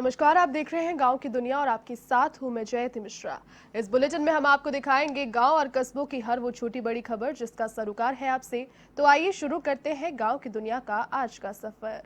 नमस्कार, आप देख रहे हैं गांव की दुनिया और आपके साथ हूं मैं जयति मिश्रा। इस बुलेटिन में हम आपको दिखाएंगे गांव और कस्बों की हर वो छोटी बड़ी खबर जिसका सरोकार है आपसे। तो आइए शुरू करते हैं गांव की दुनिया का आज का सफर।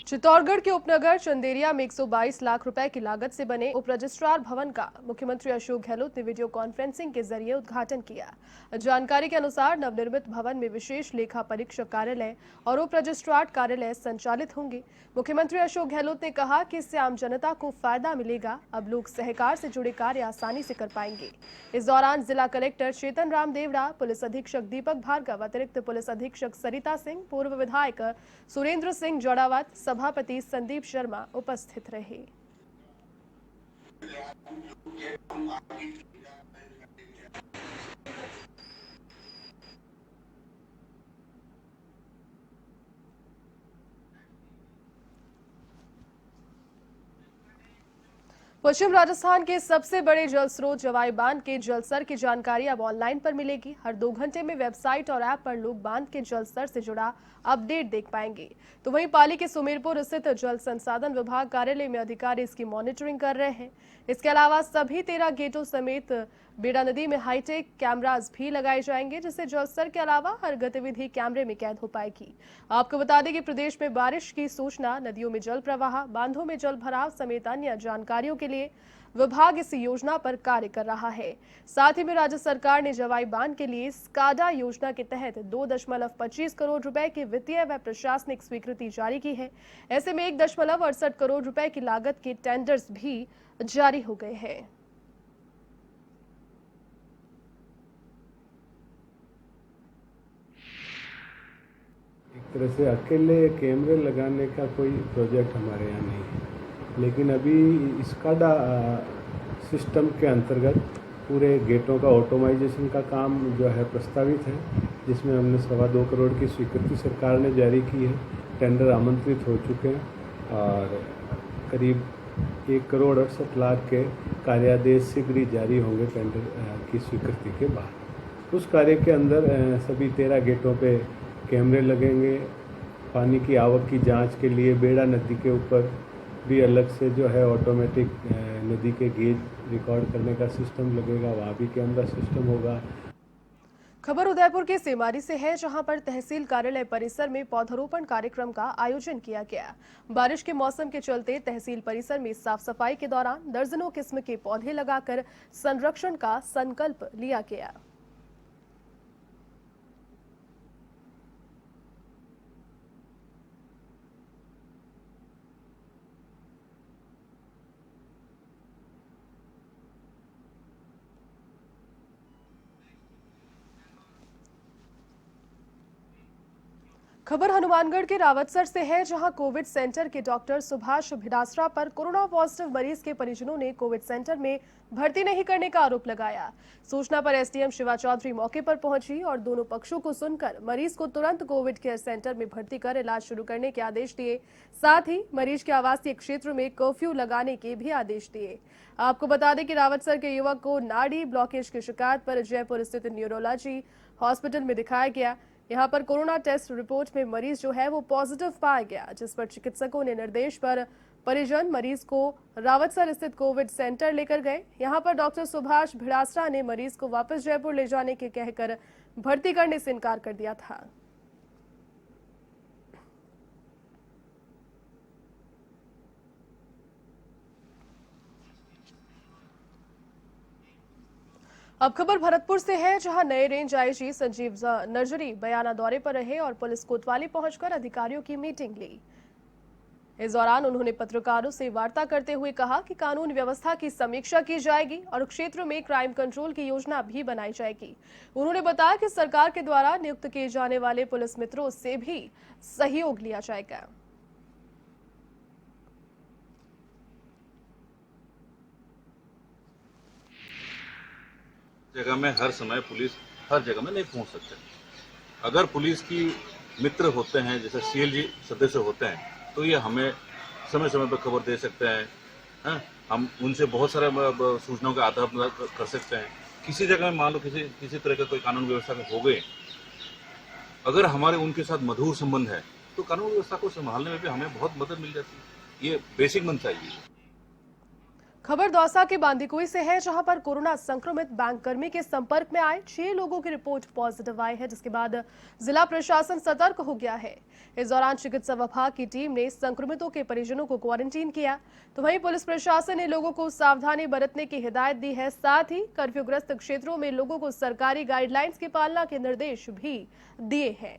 चित्तौड़गढ़ के उपनगर चंदेरिया में 122 लाख रुपए की लागत से बने उप रजिस्ट्रार भवन का मुख्यमंत्री अशोक गहलोत ने वीडियो कॉन्फ्रेंसिंग के जरिए उद्घाटन किया। जानकारी के अनुसार नवनिर्मित भवन में विशेष लेखा परीक्षक कार्यालय और उप रजिस्ट्रार कार्यालय संचालित होंगे। मुख्यमंत्री अशोक गहलोत ने कहा कि इससे आम जनता को फायदा मिलेगा। अब लोग सहकार से जुड़े कार्य आसानी से कर पाएंगे। इस दौरान जिला कलेक्टर चेतन राम देवड़ा, पुलिस अधीक्षक दीपक भार्गव, अतिरिक्त पुलिस अधीक्षक सरिता सिंह, पूर्व विधायक सुरेंद्र सिंह जोड़ावत, सभापति संदीप शर्मा उपस्थित रहे। पश्चिम राजस्थान के सबसे बड़े जल स्रोत जवाई बांध के जलस्तर की जानकारी अब ऑनलाइन पर मिलेगी। हर 2 घंटे में वेबसाइट और ऐप पर लोग बांध के जलस्तर से जुड़ा अपडेट देख पाएंगे। तो वहीं पाली के सुमेरपुर स्थित जल संसाधन विभाग कार्यालय में अधिकारी इसकी मॉनिटरिंग कर रहे हैं। इसके अलावा सभी 13 गेटों समेत बेड़ा नदी में हाईटेक कैमरास भी लगाए जाएंगे, जिससे जलस्तर के अलावा हर गतिविधि कैमरे में कैद हो पाएगी। आपको बता दें कि प्रदेश में बारिश की सूचना, नदियों में जल प्रवाह, बांधों में जल भराव समेत अन्य जानकारियों के लिए विभाग इस योजना पर कार्य कर रहा है। साथ ही में राज्य सरकार ने जवाई बांध के लिए स्काडा योजना के तहत 2.25 करोड़ रुपए की वित्तीय व प्रशासनिक स्वीकृति जारी की है। ऐसे में 1.68 करोड़ रुपए की लागत के टेंडर्स भी जारी हो गए हैं। एक तरह से अकेले कैमरे लगाने का कोई प्रोजेक्ट हमारे यहाँ नहीं है, लेकिन अभी स्काडा सिस्टम के अंतर्गत पूरे गेटों का ऑटोमाइजेशन का काम जो है प्रस्तावित है, जिसमें हमने 2.25 करोड़ की स्वीकृति सरकार ने जारी की है। टेंडर आमंत्रित हो चुके हैं और करीब 1 करोड़ 68 लाख के कार्यादेश शीघ्र ही जारी होंगे टेंडर की स्वीकृति के बाद। उस कार्य के अंदर सभी 13 गेटों पे कैमरे लगेंगे। पानी की आवक की जांच के लिए बेड़ा नदी के ऊपर भी अलग से जो है ऑटोमेटिक नदी के गेज रिकॉर्ड करने का सिस्टम लगेगा, वहाँ भी कैमरा सिस्टम होगा। खबर उदयपुर के सेमारी से है, जहां पर तहसील कार्यालय परिसर में पौधारोपण कार्यक्रम का आयोजन किया गया। बारिश के मौसम के चलते तहसील परिसर में साफ सफाई के दौरान दर्जनों किस्म के पौधे लगाकर संरक्षण का संकल्प लिया गया। खबर हनुमानगढ़ के रावतसर से है, जहां कोविड सेंटर के डॉक्टर सुभाष भिडासरा पर कोरोना पॉजिटिव मरीज के परिजनों ने कोविड सेंटर में भर्ती नहीं करने का आरोप लगाया। सूचना पर एसडीएम शिवा चौधरी मौके पर पहुंची और दोनों पक्षों को सुनकर मरीज को तुरंत कोविड केयर सेंटर में भर्ती कर इलाज शुरू करने के आदेश दिए। साथ ही मरीज के आवासीय क्षेत्र में कर्फ्यू लगाने के भी आदेश दिए। आपको बता दें कि रावतसर के युवक को नाड़ी ब्लॉकेज की शिकायत पर जयपुर स्थित न्यूरोलॉजी हॉस्पिटल में दिखाया गया। यहां पर कोरोना टेस्ट रिपोर्ट में मरीज जो है वो पॉजिटिव पाया गया, जिस पर चिकित्सकों ने निर्देश पर परिजन मरीज को रावतसर स्थित कोविड सेंटर लेकर गए। यहां पर डॉक्टर सुभाष भिडासरा ने मरीज को वापस जयपुर ले जाने के कहकर भर्ती करने से इनकार कर दिया था। अब खबर भरतपुर से है, जहां नए रेंज आईजी संजीव नर्जरी बयाना दौरे पर रहे और पुलिस कोतवाली पहुंचकर अधिकारियों की मीटिंग ली। इस दौरान उन्होंने पत्रकारों से वार्ता करते हुए कहा कि कानून व्यवस्था की समीक्षा की जाएगी और क्षेत्र में क्राइम कंट्रोल की योजना भी बनाई जाएगी। उन्होंने बताया कि सरकार के द्वारा नियुक्त किए जाने वाले पुलिस मित्रों से भी सहयोग लिया जाएगा। जगह में हर समय पुलिस हर जगह में नहीं पहुंच सकते। अगर पुलिस की मित्र होते हैं, जैसे सीएलजी सदस्य होते हैं, तो ये हमें समय समय पर खबर दे सकते हैं। हैं, हम उनसे बहुत सारे सूचनाओं का आदान प्रदान कर सकते हैं। किसी जगह में मान लो किसी तरह का कोई कानून व्यवस्था में हो गए, अगर हमारे उनके साथ मधुर संबंध है तो कानून व्यवस्था को संभालने में भी हमें बहुत मदद मिल जाती है। ये बेसिक मन चाहिए। खबर दौसा के बांदीकुई से है, जहां पर कोरोना संक्रमित बैंककर्मी के संपर्क में आए 6 लोगों की रिपोर्ट पॉजिटिव आई है, जिसके बाद जिला प्रशासन सतर्क हो गया है। इस दौरान चिकित्सा विभाग की टीम ने संक्रमितों के परिजनों को क्वारंटीन किया, तो वहीं पुलिस प्रशासन ने लोगों को सावधानी बरतने की हिदायत दी है। साथ ही कर्फ्यूग्रस्त क्षेत्रों में लोगों को सरकारी गाइडलाइंस की पालना के निर्देश भी दिए हैं।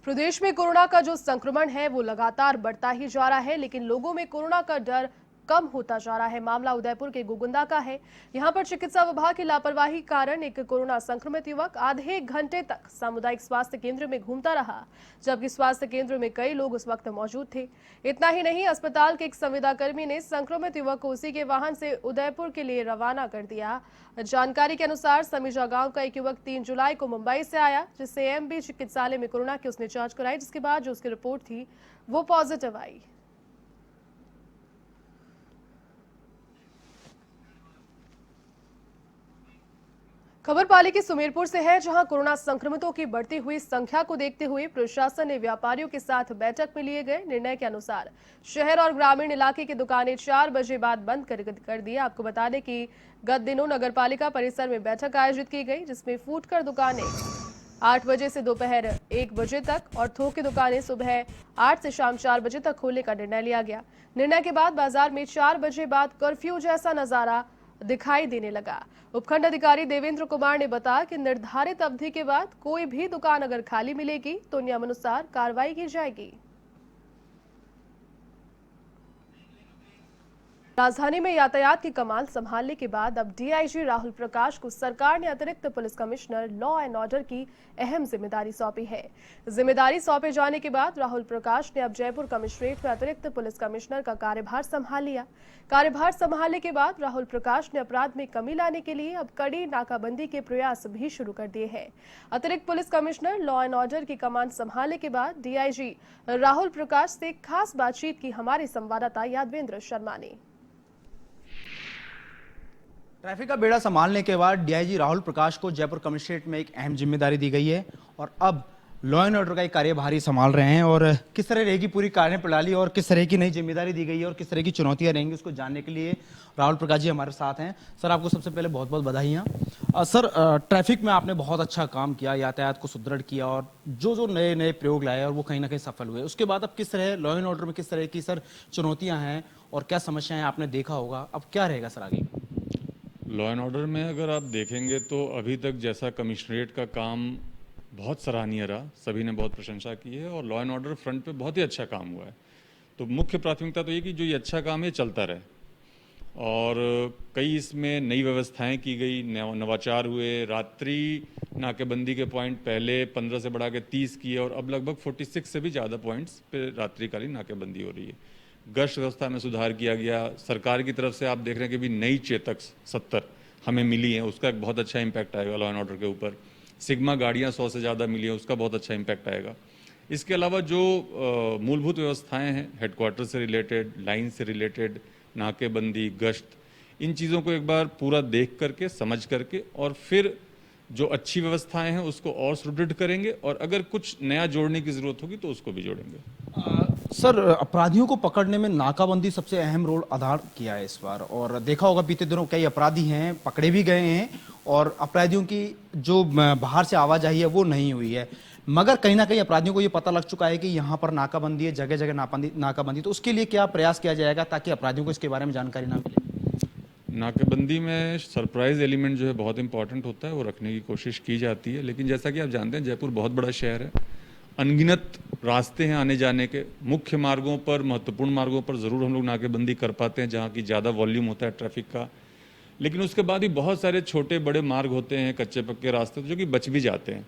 प्रदेश में कोरोना का जो संक्रमण है वो लगातार बढ़ता ही जा रहा है, लेकिन लोगों में कोरोना का डर कम होता जा रहा है। मामला उदयपुर के गोगुंदा का है। यहां पर चिकित्सा विभाग की लापरवाही कारण एक कोरोना संक्रमित युवक आधे घंटे तक सामुदायिक स्वास्थ्य केंद्र में घूमता रहा, जबकि स्वास्थ्य केंद्र में कई लोग उस वक्त मौजूद थे। इतना ही नहीं, अस्पताल के एक संविदाकर्मी ने संक्रमित युवक को उसी के वाहन से उदयपुर के लिए रवाना कर दिया। जानकारी के अनुसार समीजा गांव का एक युवक 3 जुलाई को मुंबई से आया, जिससे एमबी चिकित्सालय में कोरोना की उसने जांच कराई, जिसके बाद जो उसकी रिपोर्ट थी वो पॉजिटिव आई। खबर पाली के सुमेरपुर से है, जहां कोरोना संक्रमितों की बढ़ती हुई संख्या को देखते हुए प्रशासन ने व्यापारियों के साथ बैठक में लिए गए निर्णय के अनुसार शहर और ग्रामीण इलाके की दुकानें 4 बजे बाद बंद कर दी। आपको बता दें कि गत दिनों नगरपालिका परिसर में बैठक आयोजित की गई, जिसमें फूटकर दुकानें 8 बजे से दोपहर 1 बजे तक और थोक की दुकानें सुबह 8 से शाम 4 बजे तक खोलने का निर्णय लिया गया। निर्णय के बाद बाजार में 4 बजे बाद कर्फ्यू जैसा नजारा दिखाई देने लगा। उपखंड अधिकारी देवेंद्र कुमार ने बताया कि निर्धारित अवधि के बाद कोई भी दुकान अगर खाली मिलेगी तो नियमानुसार कार्रवाई की जाएगी। राजधानी में यातायात की कमान संभालने के बाद अब डीआईजी राहुल प्रकाश को सरकार ने अतिरिक्त police commissioner law and order की अहम जिम्मेदारी सौंपी है। जिम्मेदारी सौंपे जाने के बाद राहुल प्रकाश ने अब जयपुर कमिश्नरेट में अतिरिक्त पुलिस कमिश्नर का कार्यभार संभाल लिया। कार्यभार संभालने के बाद राहुल प्रकाश ने अपराध में कमी लाने के लिए अब कड़ी नाकाबंदी के प्रयास भी शुरू कर दिए हैं। अतिरिक्त police commissioner law and order की कमान संभालने के बाद डीआईजी राहुल प्रकाश से खास बातचीत की हमारे संवाददाता यादवेंद्र शर्मा ने। ट्रैफिक का बेड़ा संभालने के बाद डीआईजी राहुल प्रकाश को जयपुर कमिश्नरेट में एक अहम जिम्मेदारी दी गई है और अब लॉ एंड ऑर्डर का एक कार्यभारी संभाल रहे हैं। और किस तरह रहेगी पूरी कार्यप्रणाली और किस तरह की नई जिम्मेदारी दी गई है और किस तरह की चुनौतियां रहेंगी, उसको जानने के लिए राहुल प्रकाश जी हमारे साथ हैं। सर, आपको सबसे पहले बहुत बहुत बधाइयाँ। सर, ट्रैफिक में आपने बहुत अच्छा काम किया, यातायात को सुदृढ़ किया और जो नए नए प्रयोग लाए और वो कहीं ना कहीं सफल हुए। उसके बाद अब किस तरह लॉ एंड ऑर्डर में किस तरह की सर चुनौतियाँ हैं और क्या समस्याएं आपने देखा होगा, अब क्या रहेगा सर आगे? लॉ एंड ऑर्डर में अगर आप देखेंगे तो अभी तक जैसा कमिश्नरेट का काम बहुत सराहनीय रहा, सभी ने बहुत प्रशंसा की है और लॉ एंड ऑर्डर फ्रंट पे बहुत ही अच्छा काम हुआ है। तो मुख्य प्राथमिकता तो ये कि जो ये अच्छा काम है चलता रहे और कई इसमें नई व्यवस्थाएं की गई, नवाचार हुए। रात्रि नाकेबंदी के पॉइंट पहले 15 से बढ़ा के 30 किए और अब लगभग 46 से भी ज़्यादा पॉइंट्स पे रात्रिकालीन नाकेबंदी हो रही है। गश्त व्यवस्था में सुधार किया गया। सरकार की तरफ से आप देख रहे हैं कि भी नई चेतक 70 हमें मिली हैं, उसका एक बहुत अच्छा इम्पैक्ट आएगा लॉ एंड ऑर्डर के ऊपर। सिग्मा गाड़ियाँ 100 से ज़्यादा मिली हैं, उसका बहुत अच्छा इम्पैक्ट आएगा। इसके अलावा जो मूलभूत व्यवस्थाएं हैं, हेडक्वार्टर से रिलेटेड, लाइन से रिलेटेड, नाकेबंदी, गश्त, इन चीज़ों को एक बार पूरा देख करके, समझ करके और फिर जो अच्छी व्यवस्थाएं हैं उसको और सुदृढ़ करेंगे और अगर कुछ नया जोड़ने की ज़रूरत होगी तो उसको भी जोड़ेंगे। सर, अपराधियों को पकड़ने में नाकाबंदी सबसे अहम रोल अदा किया है इस बार और देखा होगा बीते दिनों कई अपराधी हैं, पकड़े भी गए हैं और अपराधियों की जो बाहर से आवाजाही है वो नहीं हुई है, मगर कहीं ना कहीं अपराधियों को ये पता लग चुका है कि यहाँ पर नाकाबंदी है, जगह जगह नाकाबंदी। तो उसके लिए क्या प्रयास किया जाएगा ताकि अपराधियों को इसके बारे में जानकारी ना मिले? नाकेबंदी में सरप्राइज एलिमेंट जो है बहुत इंपॉर्टेंट होता है, वो रखने की कोशिश की जाती है। लेकिन जैसा कि आप जानते हैं जयपुर बहुत बड़ा शहर है, अनगिनत रास्ते हैं आने जाने के। मुख्य मार्गों पर, महत्वपूर्ण मार्गों पर ज़रूर हम लोग नाकेबंदी कर पाते हैं जहाँ की ज़्यादा वॉल्यूम होता है ट्रैफिक का, लेकिन उसके बाद भी बहुत सारे छोटे बड़े मार्ग होते हैं, कच्चे पक्के रास्ते जो कि बच भी जाते हैं।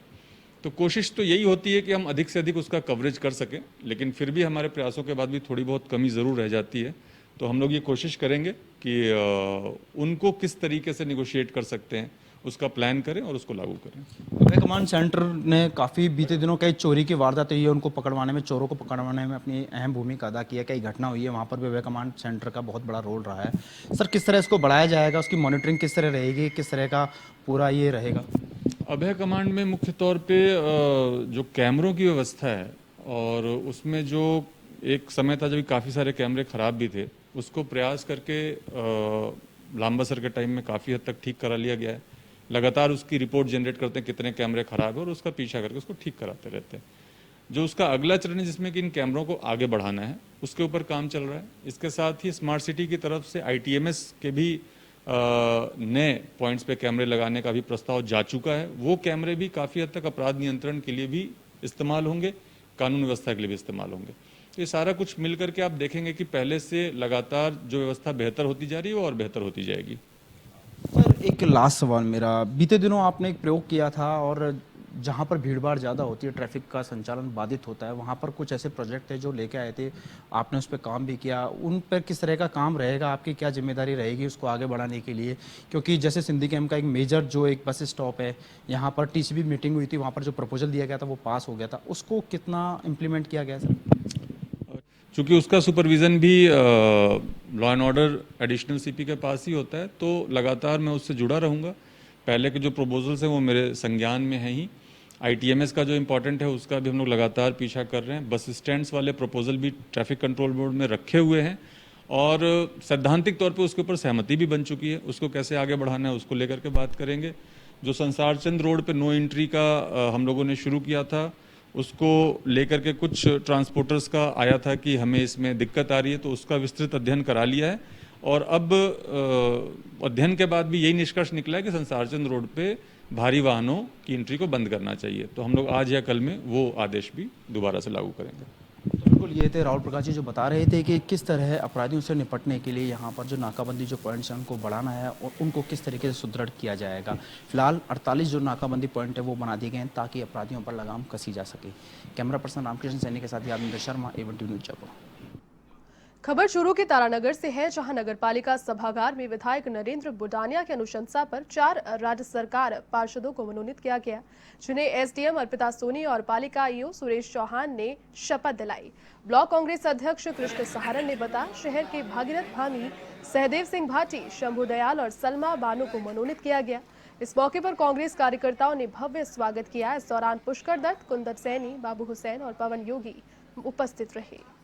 तो कोशिश तो यही होती है कि हम अधिक से अधिक उसका कवरेज कर सकें, लेकिन फिर भी हमारे प्रयासों के बाद भी थोड़ी बहुत कमी ज़रूर रह जाती है। तो हम लोग ये कोशिश करेंगे कि उनको किस तरीके से निगोशिएट कर सकते हैं, उसका प्लान करें और उसको लागू करें। अभय कमांड सेंटर ने काफ़ी बीते दिनों कई चोरी की वारदातें हुई है, उनको पकड़वाने में, चोरों को पकड़वाने में अपनी अहम भूमिका अदा की है। कई घटना हुई है, वहाँ पर भी अभय कमांड सेंटर का बहुत बड़ा रोल रहा है। सर, किस तरह इसको बढ़ाया जाएगा, उसकी मॉनिटरिंग किस तरह रहेगी, किस तरह का पूरा ये रहेगा? अभय कमांड में मुख्य तौर पे जो कैमरों की व्यवस्था है, और उसमें जो एक समय था जब काफ़ी सारे कैमरे खराब भी थे, उसको प्रयास करके लांबासर के टाइम में काफ़ी हद तक ठीक करा लिया गया है। लगातार उसकी रिपोर्ट जनरेट करते हैं कितने कैमरे खराब है और उसका पीछा करके उसको ठीक कराते रहते हैं। जो उसका अगला चरण है जिसमें कि इन कैमरों को आगे बढ़ाना है, उसके ऊपर काम चल रहा है। इसके साथ ही स्मार्ट सिटी की तरफ से ITMS के भी नए पॉइंट्स पे कैमरे लगाने का भी प्रस्ताव जा चुका है। वो कैमरे भी काफ़ी हद तक अपराध नियंत्रण के लिए भी इस्तेमाल होंगे, कानून व्यवस्था के लिए भी इस्तेमाल होंगे। तो ये सारा कुछ मिल करके आप देखेंगे कि पहले से लगातार जो व्यवस्था बेहतर होती जा रही है वो और बेहतर होती जाएगी। सर, एक लास्ट सवाल मेरा, बीते दिनों आपने एक प्रयोग किया था और जहाँ पर भीड़भाड़ ज़्यादा होती है, ट्रैफिक का संचालन बाधित होता है, वहाँ पर कुछ ऐसे प्रोजेक्ट है जो लेके आए थे, आपने उस पर काम भी किया। उन पर किस तरह का काम रहेगा, आपकी क्या जिम्मेदारी रहेगी उसको आगे बढ़ाने के लिए? क्योंकि जैसे सिंधी कैंप का एक मेजर जो एक बस स्टॉप है, यहाँ पर TCB मीटिंग हुई थी, वहाँ पर जो प्रपोजल दिया गया था वो पास हो गया था, उसको कितना इम्प्लीमेंट किया गया सर? चूँकि उसका सुपरविज़न भी law and order additional CP के पास ही होता है, तो लगातार मैं उससे जुड़ा रहूँगा। पहले के जो प्रपोजल्स हैं वो मेरे संज्ञान में हैं ही। ITMS का जो इम्पोर्टेंट है उसका भी हम लोग लगातार पीछा कर रहे हैं। बस स्टैंड्स वाले प्रपोजल भी ट्रैफिक कंट्रोल बोर्ड में रखे हुए हैं और सैद्धांतिक तौर पे उसके ऊपर सहमति भी बन चुकी है। उसको कैसे आगे बढ़ाना है उसको लेकर के बात करेंगे। जो संसार चंद रोड पे नो एंट्री का हम लोगों ने शुरू किया था, उसको लेकर के कुछ ट्रांसपोर्टर्स का आया था कि हमें इसमें दिक्कत आ रही है, तो उसका विस्तृत अध्ययन करा लिया है और अब अध्ययन के बाद भी यही निष्कर्ष निकला है कि संसारचंद रोड पे भारी वाहनों की एंट्री को बंद करना चाहिए। तो हम लोग आज या कल में वो आदेश भी दोबारा से लागू करेंगे। बिल्कुल, ये थे राहुल प्रकाश जी जो बता रहे थे कि किस तरह अपराधियों से निपटने के लिए यहाँ पर जो नाकाबंदी जो पॉइंट्स हैं उनको बढ़ाना है और उनको किस तरीके से सुदृढ़ किया जाएगा। फिलहाल 48 जो नाकाबंदी पॉइंट है वो बना दिए गए हैं ताकि अपराधियों पर लगाम कसी जा सके। कैमरा पर्सन रामकृष्ण सैनी के साथ यादविंदर शर्मा, A1 न्यूज़ जयपुर। खबर चूरू के तारानगर से है, जहां नगरपालिका सभागार में विधायक नरेंद्र बुडानिया की अनुशंसा पर 4 राज्य सरकार पार्षदों को मनोनीत किया गया, जिन्हें SDM अर्पिता सोनी और पालिका IO सुरेश चौहान ने शपथ दिलाई। ब्लॉक कांग्रेस अध्यक्ष कृष्ण सहारन ने बताया, शहर के भागीरथ भामी, सहदेव सिंह भाटी, शंभू दयाल और सलमा बानो को मनोनीत किया गया। इस मौके पर कांग्रेस कार्यकर्ताओं ने भव्य स्वागत किया। इस दौरान पुष्कर दत्त, कुंदन सैनी, बाबू हुसैन और पवन योगी उपस्थित रहे।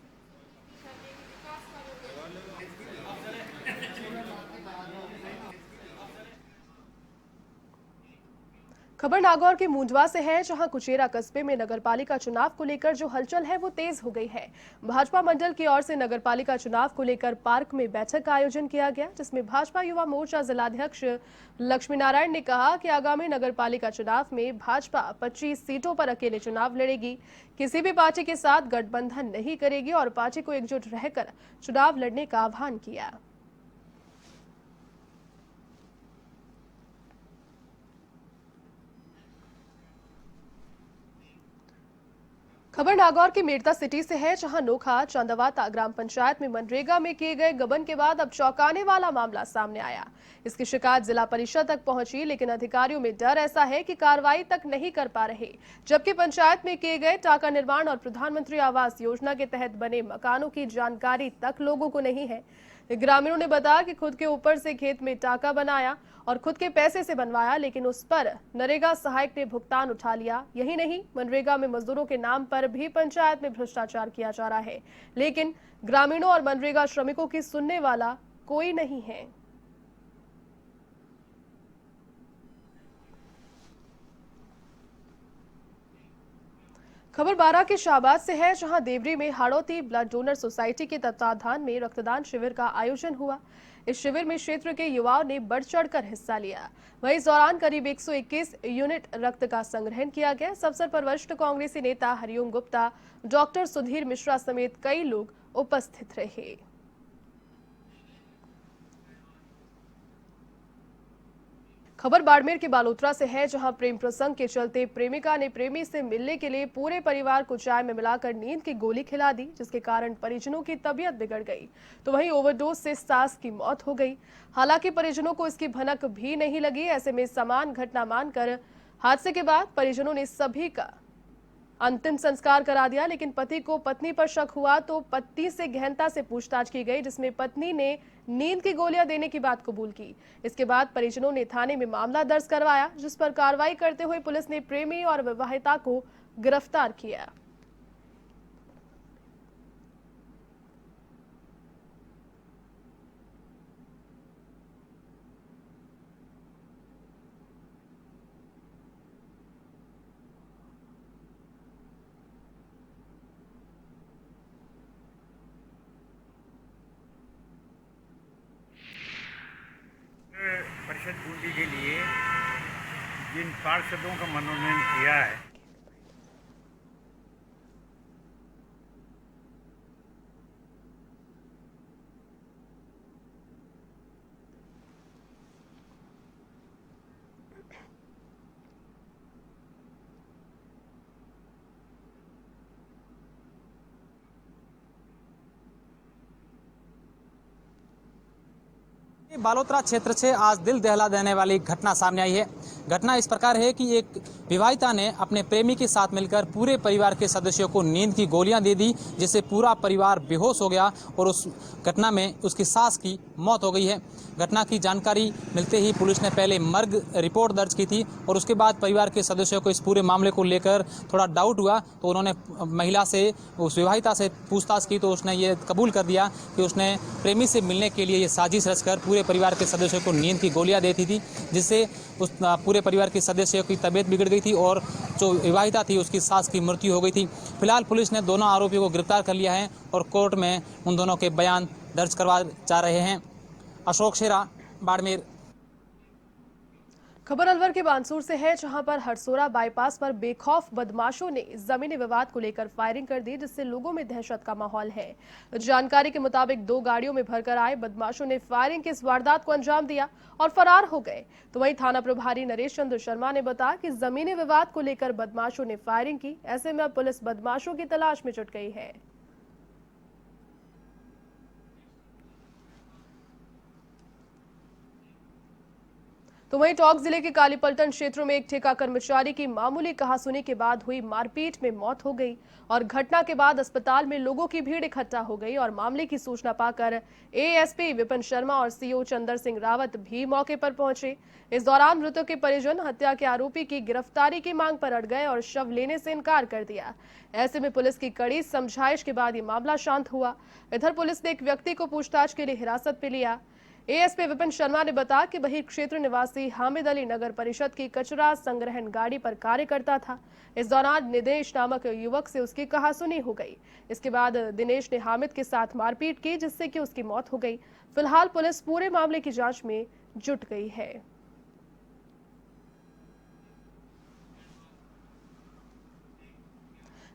खबर नागौर के मुंडवा से है, जहां कुचेरा कस्बे में नगरपालिका चुनाव को लेकर जो हलचल है वो तेज हो गई है। भाजपा मंडल की ओर से नगरपालिका चुनाव को लेकर पार्क में बैठक का आयोजन किया गया, जिसमें भाजपा युवा मोर्चा जिलाध्यक्ष लक्ष्मी नारायण ने कहा कि आगामी नगरपालिका चुनाव में भाजपा 25 सीटों पर अकेले चुनाव लड़ेगी, किसी भी पार्टी के साथ गठबंधन नहीं करेगी और पार्टी को एकजुट रहकर चुनाव लड़ने का आह्वान किया। खबर नागौर के मेड़ता सिटी से है, जहां नोखा चांदवाता ग्राम पंचायत में मनरेगा में किए गए गबन के बाद अब चौंकाने वाला मामला सामने आया। इसकी शिकायत जिला परिषद तक पहुंची, लेकिन अधिकारियों में डर ऐसा है कि कार्रवाई तक नहीं कर पा रहे, जबकि पंचायत में किए गए टाका निर्माण और प्रधानमंत्री आवास योजना के तहत बने मकानों की जानकारी तक लोगों को नहीं है। ग्रामीणों ने बताया कि खुद के ऊपर से खेत में टाका बनाया और खुद के पैसे से बनवाया, लेकिन उस पर नरेगा सहायक ने भुगतान उठा लिया। यही नहीं, मनरेगा में मजदूरों के नाम पर भी पंचायत में भ्रष्टाचार किया जा रहा है, लेकिन ग्रामीणों और मनरेगा श्रमिकों की सुनने वाला कोई नहीं है। खबर बारा के शाहबाद से है, जहां देवरी में हाड़ौती ब्लड डोनर सोसाइटी के तत्वाधान में रक्तदान शिविर का आयोजन हुआ। इस शिविर में क्षेत्र के युवाओं ने बढ़ चढ़कर हिस्सा लिया। वहीं इस दौरान करीब 121 यूनिट रक्त का संग्रहण किया गया। इस अवसर पर वरिष्ठ कांग्रेसी नेता हरिओम गुप्ता, डॉक्टर सुधीर मिश्रा समेत कई लोग उपस्थित रहे। खबर बाड़मेर के बालोतरा से है, जहां प्रेम प्रसंग के चलते प्रेमिका ने प्रेमी से मिलने के लिए पूरे परिवार को चाय में मिलाकर नींद की गोली खिला दी, जिसके कारण परिजनों की तबीयत बिगड़ गई। तो वहीं ओवरडोज से सास की मौत हो गई। हालांकि परिजनों को इसकी भनक भी नहीं लगी। ऐसे में समान घटना मानकर हादसे के बाद परिजनों ने सभी का अंतिम संस्कार करा दिया। लेकिन पति को पत्नी पर शक हुआ तो पत्नी से गहनता से पूछताछ की गई, जिसमें पत्नी ने नींद की गोलियां देने की बात कबूल की। इसके बाद परिजनों ने थाने में मामला दर्ज करवाया, जिस पर कार्रवाई करते हुए पुलिस ने प्रेमी और विवाहिता को गिरफ्तार किया। परिषद बूंदी के लिए जिन पार्षदों का मनोनयन किया है, बालोतरा क्षेत्र से आज दिल दहला देने वाली घटना सामने आई है। घटना इस प्रकार है कि एक विवाहिता ने अपने प्रेमी के साथ मिलकर पूरे परिवार के सदस्यों को नींद की गोलियां दे दी, जिससे पूरा परिवार बेहोश हो गया और उस घटना में उसकी सास की मौत हो गई है। घटना की जानकारी मिलते ही पुलिस ने पहले मर्ग रिपोर्ट दर्ज की थी और उसके बाद परिवार के सदस्यों को इस पूरे मामले को लेकर थोड़ा डाउट हुआ, तो उन्होंने महिला से, उस विवाहिता से पूछताछ की, तो उसने ये कबूल कर दिया कि उसने प्रेमी से मिलने के लिए ये साजिश रचकर पूरे परिवार के सदस्यों को नींद की गोलियां देती थी, जिससे उस पूरे परिवार के सदस्यों की तबीयत बिगड़ गई थी और जो विवाहिता थी उसकी सास की मृत्यु हो गई थी। फिलहाल पुलिस ने दोनों आरोपियों को गिरफ्तार कर लिया है और कोर्ट में उन दोनों के बयान दर्ज करवा जा रहे हैं। अशोक शेरा, बाड़मेर। खबर अलवर के बानसूर से है, जहां पर हरसोरा बाईपास पर बेखौफ बदमाशों ने जमीनी विवाद को लेकर फायरिंग कर दी, जिससे लोगों में दहशत का माहौल है। जानकारी के मुताबिक 2 गाड़ियों में भरकर आए बदमाशों ने फायरिंग की इस वारदात को अंजाम दिया और फरार हो गए। तो वहीं थाना प्रभारी नरेश चंद्र शर्मा ने बताया कि जमीनी विवाद को लेकर बदमाशों ने फायरिंग की। ऐसे में अब पुलिस बदमाशों की तलाश में जुट गई है। तो वहीं टोंक जिले के कालीपलटन क्षेत्रों में एक ठेका कर्मचारी की मामूली कहासुनी के बाद हुई मारपीट में मौत हो गई और घटना के बाद अस्पताल में लोगों की भीड़ इकट्ठा हो गई और मामले की सूचना पाकर एएसपी विपिन शर्मा और सीओ चंदर सिंह रावत भी मौके पर पहुंचे। इस दौरान मृतक के परिजन हत्या के आरोपी की गिरफ्तारी की मांग पर अड़ गए और शव लेने से इनकार कर दिया। ऐसे में पुलिस की कड़ी समझाइश के बाद ये मामला शांत हुआ। इधर पुलिस ने एक व्यक्ति को पूछताछ के लिए हिरासत में लिया। एएसपी विपिन शर्मा ने बताया कि वही क्षेत्र निवासी हामिद अली नगर परिषद की कचरा संग्रहण गाड़ी पर कार्य करता था। इस दौरान निदेश नामक युवक से उसकी कहासुनी हो गई। इसके बाद दिनेश ने हामिद के साथ मारपीट की, जिससे कि उसकी मौत हो गई। फिलहाल पुलिस पूरे मामले की जांच में जुट गई है।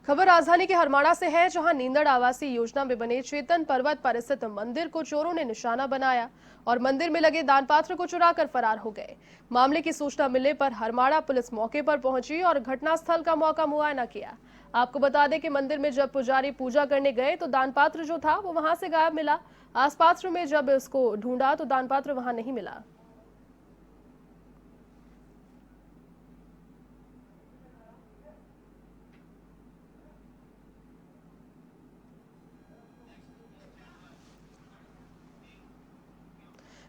खबर राजधानी के हरमाड़ा से है, जहां नींदड़ आवासीय योजना में बने चेतन पर्वत पर स्थित मंदिर को चोरों ने निशाना बनाया और मंदिर में लगे दान पात्र को चुराकर फरार हो गए। मामले की सूचना मिलने पर हरमाड़ा पुलिस मौके पर पहुंची और घटनास्थल का मौका मुआयना किया। आपको बता दें कि मंदिर में जब पुजारी पूजा करने गए तो दान पात्र जो था वो वहां से गायब मिला। आसपास में जब उसको ढूंढा तो दान पात्र वहां नहीं मिला।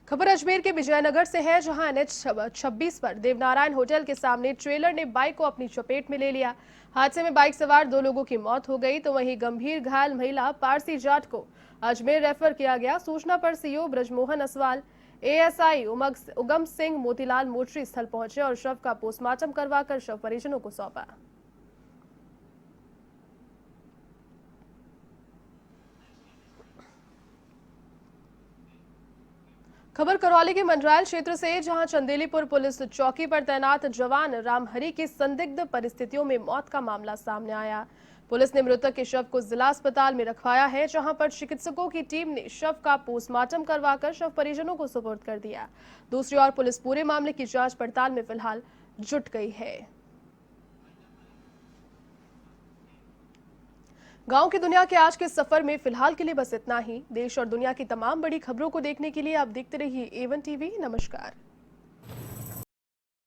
खबर अजमेर के विजयनगर से है, जहां NH 26 पर देवनारायण होटल के सामने ट्रेलर ने बाइक को अपनी चपेट में ले लिया। हादसे में बाइक सवार 2 लोगों की मौत हो गई, तो वहीं गंभीर घायल महिला पारसी जाट को अजमेर रेफर किया गया। सूचना पर सीओ ब्रजमोहन असवाल, एएसआई उगम सिंह मोतीलाल मोटरी स्थल पहुंचे और शव का पोस्टमार्टम करवाकर शव परिजनों को सौंपा। खबर करौली के मंडरायल क्षेत्र से, जहां चंदेलीपुर पुलिस चौकी पर तैनात जवान रामहरि की संदिग्ध परिस्थितियों में मौत का मामला सामने आया। पुलिस ने मृतक के शव को जिला अस्पताल में रखवाया है, जहां पर चिकित्सकों की टीम ने शव का पोस्टमार्टम करवाकर शव परिजनों को सुपुर्द कर दिया। दूसरी ओर पुलिस पूरे मामले की जांच पड़ताल में फिलहाल जुट गई है। गांव की दुनिया के आज के सफर में फिलहाल के लिए बस इतना ही। देश और दुनिया की तमाम बड़ी खबरों को देखने के लिए आप देखते रहिए A1 TV। नमस्कार।